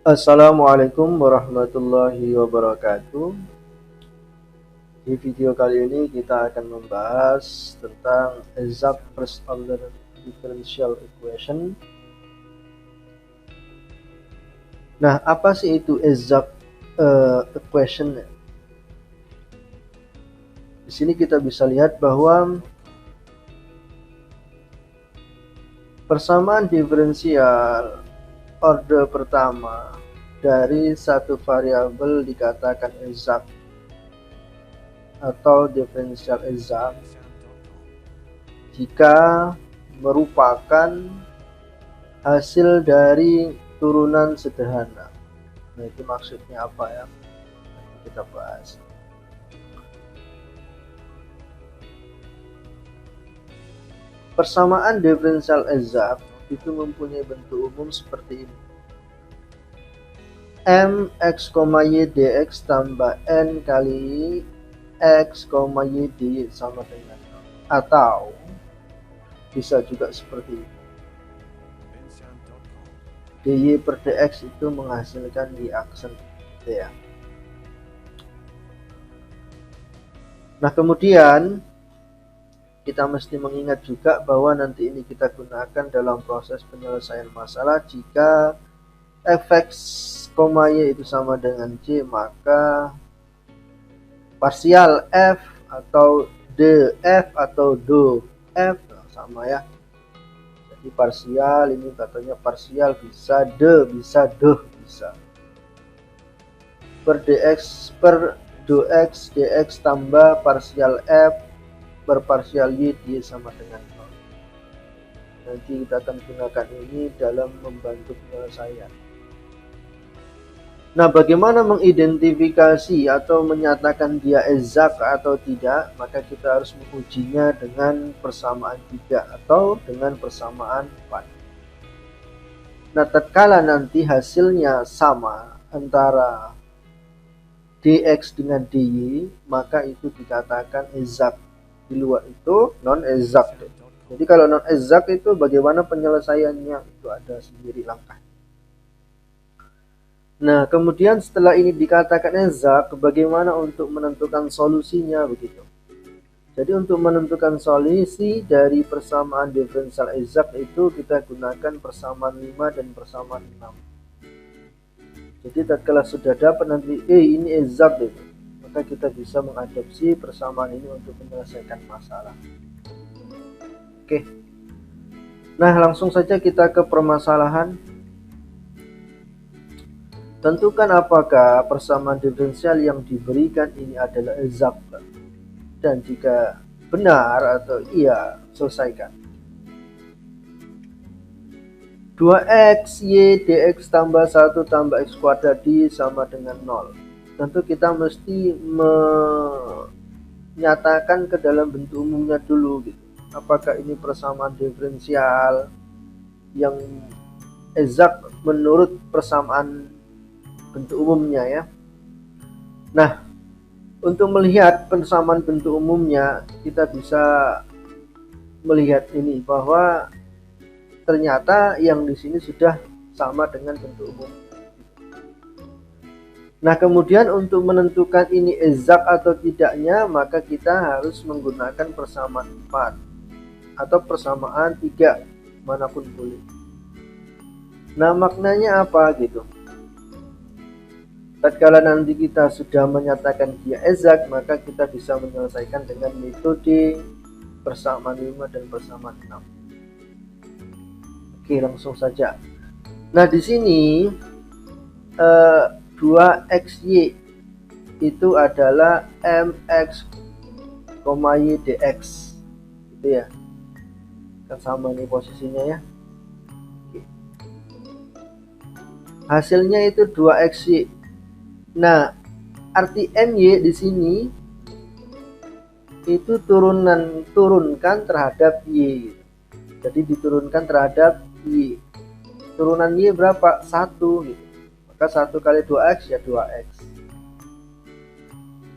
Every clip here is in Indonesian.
Assalamualaikum warahmatullahi wabarakatuh. Di video kali ini kita akan membahas tentang exact first order differential equation. Nah, apa sih itu exact equation? Di sini kita bisa lihat bahwa persamaan diferensial order pertama dari satu variabel dikatakan exact atau diferensial exact jika merupakan hasil dari turunan sederhana. Nah, itu maksudnya apa ya? Nanti kita bahas. Persamaan diferensial exact itu mempunyai bentuk umum seperti ini. M x, y dx tambah n kali x, y dy sama dengan 0. Atau bisa juga seperti ini. dy per dx itu menghasilkan y aksen gitu ya. Nah, kemudian kita mesti mengingat juga bahwa nanti ini kita gunakan dalam proses penyelesaian masalah. Jika fx, y itu sama dengan c, maka parsial f atau df atau do f sama ya. Jadi parsial ini katanya parsial bisa d, bisa do, bisa. Per dx per do x dx tambah parsial f berparsial y dia sama dengan 0. Nanti kita akan gunakan ini dalam membantu penyelesaian. Nah, bagaimana mengidentifikasi atau menyatakan dia exact atau tidak? Maka kita harus mengujinya dengan persamaan 3 atau dengan persamaan 4. Nah, tatkala nanti hasilnya sama antara dx dengan dy, maka itu dikatakan exact. Di luar itu non exact. Jadi kalau non exact itu bagaimana penyelesaiannya, itu ada sendiri langkah. Nah, kemudian setelah ini dikatakan exact, bagaimana untuk menentukan solusinya begitu. Jadi untuk menentukan solusi dari persamaan diferensial exact itu kita gunakan persamaan 5 dan persamaan 6. Jadi tatkala sudah dapat nanti ini exact itu, maka kita bisa mengadopsi persamaan ini untuk menyelesaikan masalah. Oke. Nah, langsung saja kita ke permasalahan. Tentukan apakah persamaan diferensial yang diberikan ini adalah exact. Dan jika benar atau iya, selesaikan. 2x y dx tambah 1 tambah x kuadrat d sama dengan 0. Tentu kita mesti menyatakan ke dalam bentuk umumnya dulu gitu. Apakah ini persamaan diferensial yang exact menurut persamaan bentuk umumnya ya. Nah, untuk melihat persamaan bentuk umumnya, kita bisa melihat ini bahwa ternyata yang di sini sudah sama dengan bentuk umum. Nah, kemudian untuk menentukan ini exact atau tidaknya, maka kita harus menggunakan persamaan 4 atau persamaan 3, manapun boleh. Nah, maknanya apa gitu? Tatkala nanti kita sudah menyatakan dia exact, maka kita bisa menyelesaikan dengan metode persamaan 5 dan persamaan 6. Oke, langsung saja. Nah, di sini 2xy itu adalah mx, y dx gitu ya. Kan sama nih posisinya ya. Oke. Hasilnya itu 2xy. Nah, arti my di sini itu turunkan terhadap y. Jadi diturunkan terhadap y. Turunan y berapa? 1 gitu. Maka 1 kali 2x ya 2x.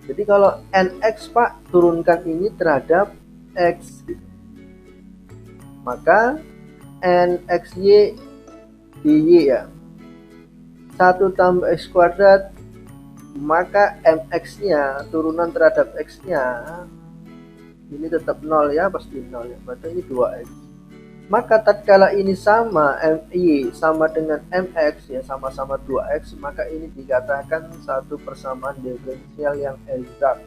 Jadi kalau nx Pak, turunkan ini terhadap x gitu. Maka nxy dy ya. 1 tambah X kuadrat, maka MX-nya, turunan terhadap X-nya, ini tetap 0 ya, pasti 0 ya, berarti ini 2X. Maka tatkala ini sama, MY sama dengan MX ya, sama-sama 2X, maka ini dikatakan satu persamaan diferensial yang eksak.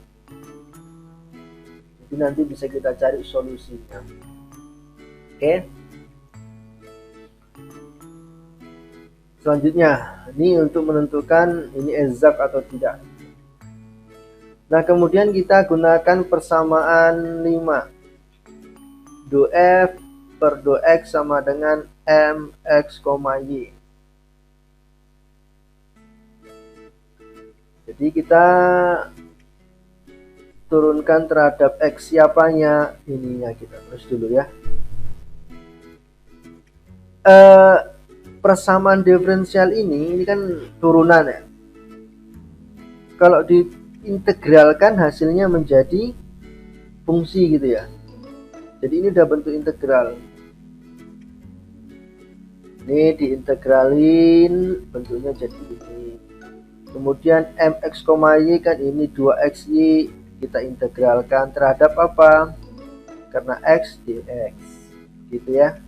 Jadi nanti bisa kita cari solusinya. Oke. Selanjutnya, ini untuk menentukan ini eksak atau tidak. Nah, kemudian kita gunakan persamaan 5. DF per DX sama dengan MX, Y. Jadi kita turunkan terhadap X siapanya, ininya kita terus dulu ya. Persamaan diferensial ini kan turunan ya. Kalau diintegralkan hasilnya menjadi fungsi gitu ya. Jadi ini udah bentuk integral. Ini diintegralin, bentuknya jadi ini. Kemudian MX, Y kan ini 2XY, kita integralkan terhadap apa? Karena X dx. Gitu ya.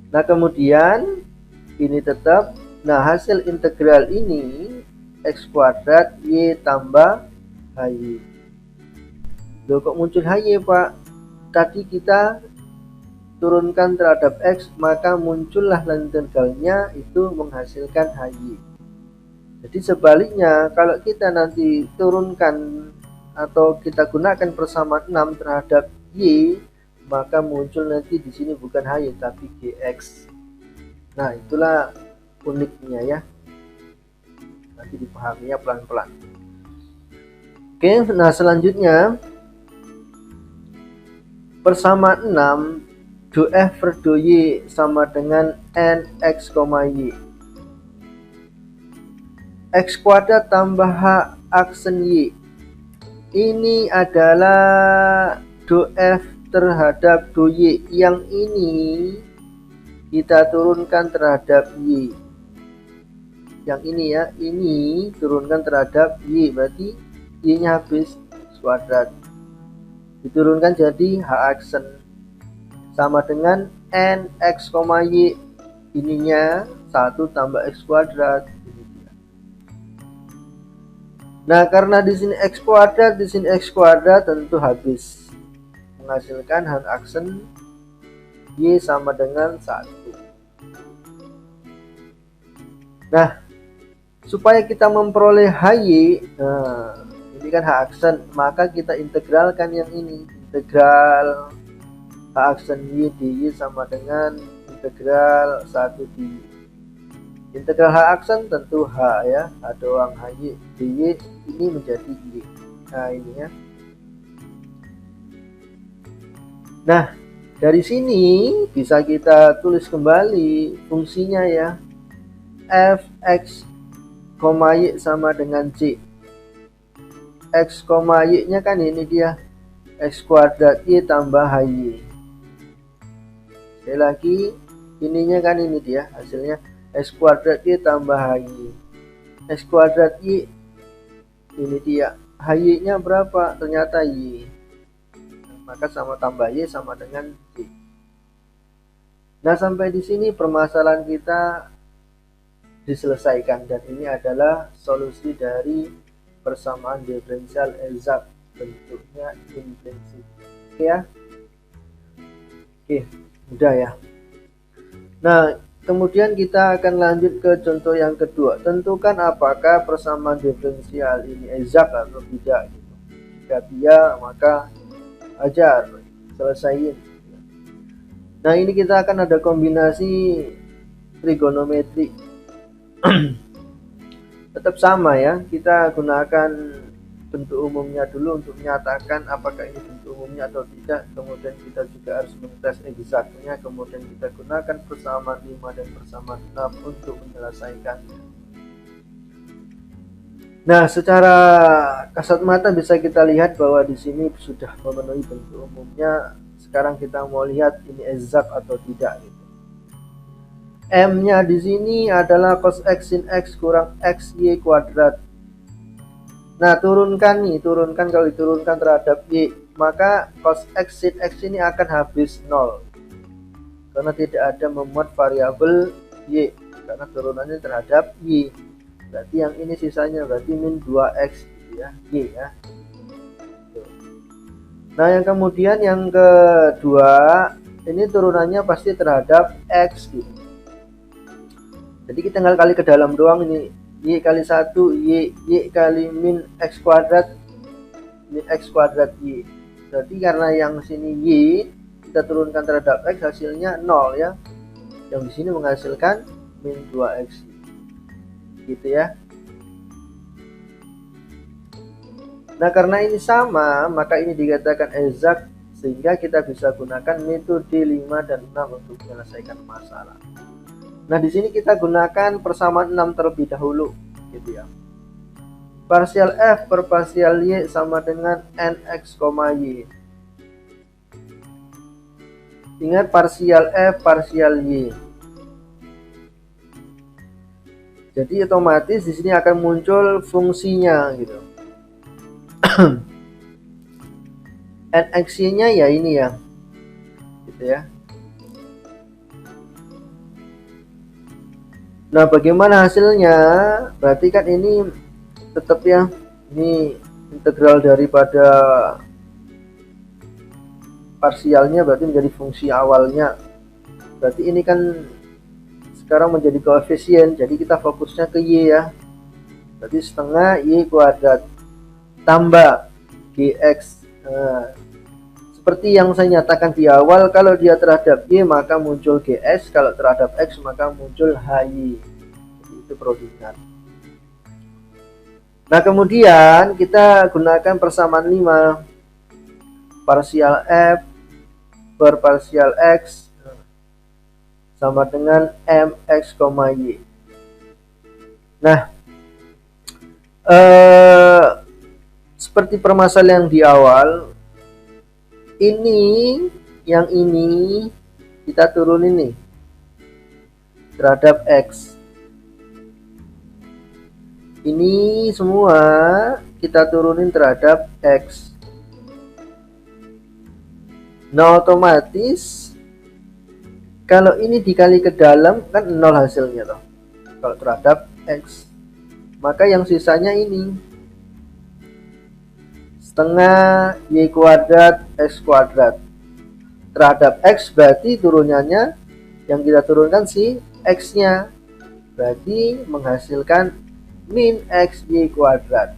Nah, kemudian ini tetap. Nah, hasil integral ini X kuadrat Y tambah HY. Loh, kok muncul HY, Pak? Tadi kita turunkan terhadap X, maka muncullah integralnya itu menghasilkan HY. Jadi sebaliknya, kalau kita nanti turunkan atau kita gunakan persamaan 6 terhadap Y, maka muncul nanti di sini bukan HY tapi GX. Nah, itulah uniknya ya. Nanti dipahaminya pelan-pelan. Oke, nah selanjutnya persamaan 6 DF per DY sama dengan NX, Y. X kuadrat tambah H aksen Y. Ini adalah DF terhadap DY. Yang ini kita turunkan terhadap Y. Yang ini ya, ini turunkan terhadap Y. Berarti Y-nya habis X kuadrat. Diturunkan jadi H aksen sama dengan NX, Y. Ininya 1 tambah X kuadrat. Nah, karena di sini X kuadrat, di sini X kuadrat, tentu habis. Menghasilkan H aksen Y sama dengan 1. Nah, supaya kita memperoleh HY, nah, ini kan H aksen, maka kita integralkan yang ini. Integral H aksen Y dy sama dengan integral 1 dy. Integral H aksen tentu H ya, H doang, HY dy ini menjadi Y. Nah, ini ya. Nah, dari sini bisa kita tulis kembali fungsinya ya. Fx, Y sama dengan C. X, Y nya kan ini dia. X kuadrat Y tambah HY. Sekali lagi, ininya kan ini dia hasilnya. X kuadrat Y tambah HY. X kuadrat Y, ini dia. HY nya berapa? Ternyata Y. Maka sama tambah Y sama dengan C. Nah, sampai di sini permasalahan kita diselesaikan. Dan ini adalah solusi dari persamaan diferensial eksak, bentuknya implisit. Oke ya. Oke, mudah ya. Nah, kemudian kita akan lanjut ke contoh yang kedua. Tentukan apakah persamaan diferensial ini eksak atau tidak. Jika iya, maka ajar, selesaiin. Nah, ini kita akan ada kombinasi trigonometri. Tetap sama ya, kita gunakan bentuk umumnya dulu untuk menyatakan apakah ini bentuk umumnya atau tidak. Kemudian kita juga harus mengetes eksaknya. Kemudian kita gunakan persamaan 5 dan persamaan 6 untuk menyelesaikan. Nah, secara kasat mata bisa kita lihat bahwa di sini sudah memenuhi bentuk umumnya. Sekarang kita mau lihat ini eksak atau tidak gitu. M-nya di sini adalah cos X sin X kurang XY kuadrat. Nah, turunkan kalau diturunkan terhadap Y, maka cos X sin X ini akan habis 0. Karena tidak ada memuat variabel Y, karena turunannya terhadap Y. Berarti yang ini sisanya berarti min 2X ya, Y ya. Nah, yang kemudian yang kedua, ini turunannya pasti terhadap X gitu. Jadi kita tinggal kali ke dalam doang ini. Y kali 1, Y kali min X kuadrat, min X kuadrat Y. Berarti karena yang sini Y, kita turunkan terhadap X, hasilnya 0 ya. Yang di sini menghasilkan min 2X. Gitu ya. Nah, karena ini sama, maka ini dikatakan exact, sehingga kita bisa gunakan metode 5 dan 6 untuk menyelesaikan masalah. Nah, di sini kita gunakan persamaan 6 terlebih dahulu, gitu ya. Parsial F per parsial Y sama dengan NX, Y. Ingat parsial F, parsial Y. Jadi otomatis di sini akan muncul fungsinya gitu. NX-nya ya ini ya, gitu ya. Nah, bagaimana hasilnya? Berarti kan ini tetap ya, ini integral daripada parsialnya berarti menjadi fungsi awalnya. Berarti ini kan sekarang menjadi koefisien, jadi kita fokusnya ke Y ya. Berarti setengah Y kuadrat tambah GX. Nah, seperti yang saya nyatakan di awal, kalau dia terhadap Y maka muncul GX, kalau terhadap X maka muncul HY. Jadi itu perlu diingat. Nah, kemudian kita gunakan persamaan 5. Parsial F per parsial X sama dengan MX, Y. Nah, seperti permasalahan yang di awal, ini yang ini kita turunin nih terhadap X. Ini semua kita turunin terhadap X. Nah, otomatis kalau ini dikali ke dalam kan 0 hasilnya loh. Kalau terhadap X, maka yang sisanya ini setengah Y kuadrat X kuadrat terhadap X, berarti turunannya yang kita turunkan si X nya, berarti menghasilkan min XY kuadrat.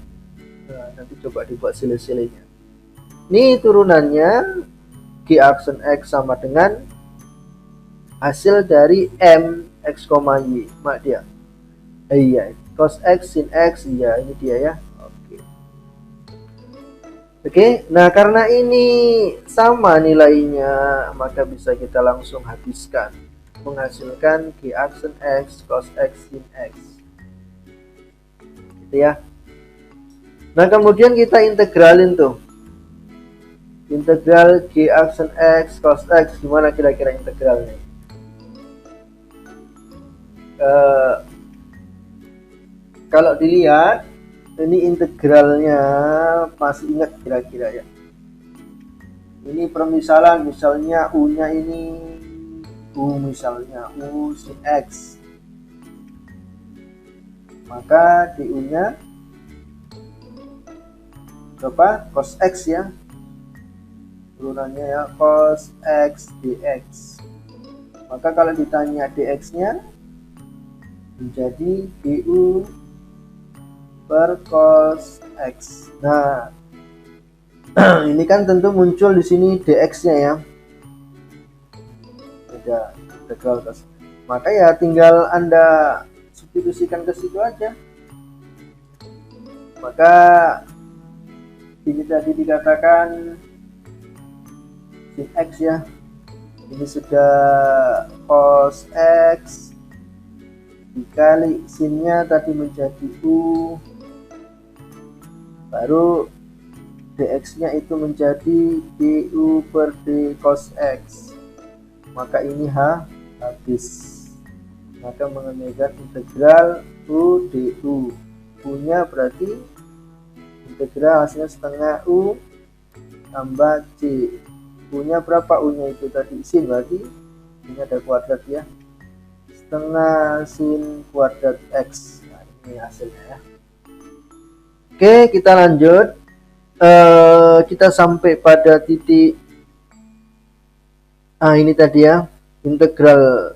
Nah, nanti coba dibuat silih-silihnya. Ini turunannya G aksen X sama dengan hasil dari M X, Y. Mak dia iya, cos X sin X, iya ini dia ya. Oke, nah karena ini sama nilainya, maka bisa kita langsung habiskan, menghasilkan G aksen X cos X sin X, gitu ya. Nah, kemudian kita integralin tuh, integral G aksen X cos X, gimana kira-kira integralnya? Kalau dilihat ini integralnya, masih ingat kira-kira ya? Ini permisalan, misalnya U-nya ini U, misalnya U sin X, maka DU-nya berapa? Cos X ya, turunannya ya, cos X dx. Maka kalau ditanya dx-nya menjadi DU per cos X. Nah, ini kan tentu muncul di sini dx-nya ya. Ada integral cos. Maka ya tinggal Anda substitusikan ke situ aja. Maka ini tadi dikatakan sin X ya. Ini sudah cos X dikali sinnya tadi menjadi U, baru dx-nya itu menjadi du per d cos X. Maka ini habis. maka mengambilkan integral U du. U-nya berarti integral hasilnya setengah U tambah C. U-nya berapa? U-nya itu tadi sin, berarti ini ada kuadrat ya, setengah sin kuadrat X. Nah, ini hasilnya ya. Oke, kita lanjut. Kita sampai pada titik ini tadi ya, integral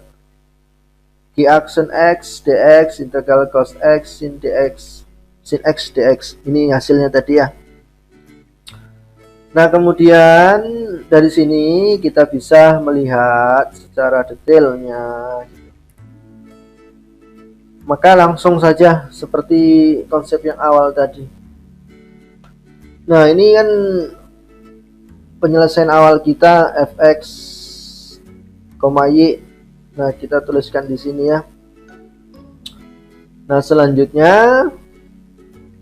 Q aksen X dx, integral cos X sin dx, sin X dx. Ini hasilnya tadi ya. Nah, kemudian dari sini kita bisa melihat secara detailnya. Maka langsung saja seperti konsep yang awal tadi. Nah, ini kan penyelesaian awal kita fx, y. Nah, kita tuliskan di sini ya. Nah, selanjutnya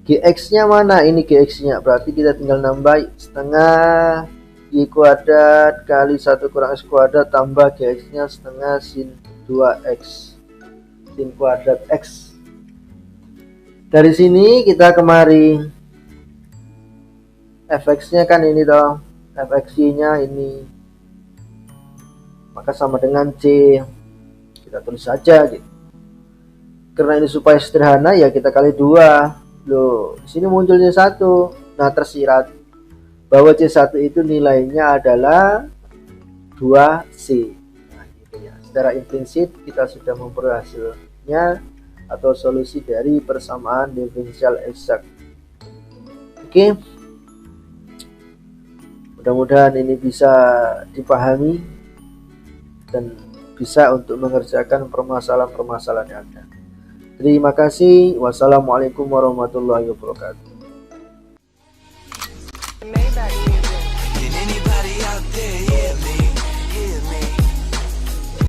gx-nya mana? Ini gx-nya, berarti kita tinggal nambah setengah y kuadrat kali 1 kurang x kuadrat tambah gx-nya setengah sin 2x sin kuadrat x. Dari sini kita kemari fx-nya kan ini toh, fxy-nya ini, maka sama dengan c. Kita tulis saja gitu. Karena ini supaya sederhana ya kita kali 2. Loh, di sini munculnya 1. Nah, tersirat bahwa C1 itu nilainya adalah 2C. Nah, gitu ya. Secara implisit kita sudah memperoleh hasilnya atau solusi dari persamaan diferensial eksak. Oke. Mudah-mudahan ini bisa dipahami dan bisa untuk mengerjakan permasalahan-permasalahan yang ada. Terima kasih. Wassalamualaikum warahmatullahi wabarakatuh.